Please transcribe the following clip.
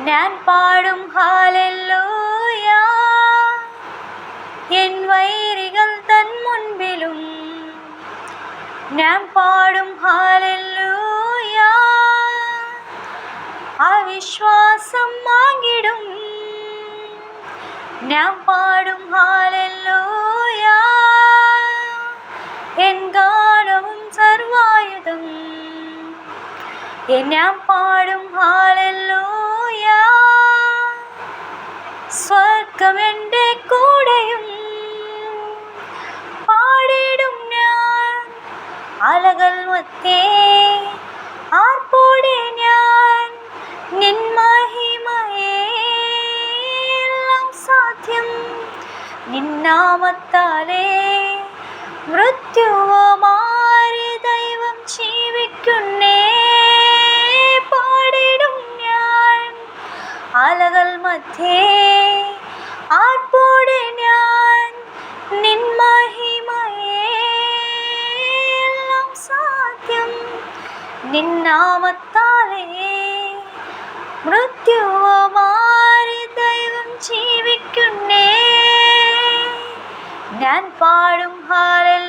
ഞാൻ പാടും hallelujah, N വൈരികൾ തൻ മുൻപിലും ഞാൻ പാടും ഹല്ലേലൂയ, അവിശ്വാസം മാങ്ങിടും ഞാൻ പാടും ഹല്ലേലൂയ, എൻ ഗാനവും സർവായുധം ഞാൻ പാടും ഹല്ലേലൂയ. സ്വർഗം എൻ്റെ കൂടെയും പാടിടും ഞാൻ, അലകൾ മധ്യേ ആർപ്പോടെ ഞാൻ നിൻ മഹിമയെ. എല്ലാം സാധ്യം നിന്നാമത്താലേ, മൃത്യുവോ മാറി ദൈവം ജീവിക്കുന്നേ. പാടിടും ഞാൻ അലകൾ മധ്യേ ആർപ്പോടെ ഞാൻ നിൻ മഹിമയെ. എല്ലാം സാധ്യം നിന്നാമത്താലേ, മൃത്യുവോ മാറി ദൈവം ജീവിക്കുന്നേ. ഞാൻ പാടും ഹല്ലേലൂയ.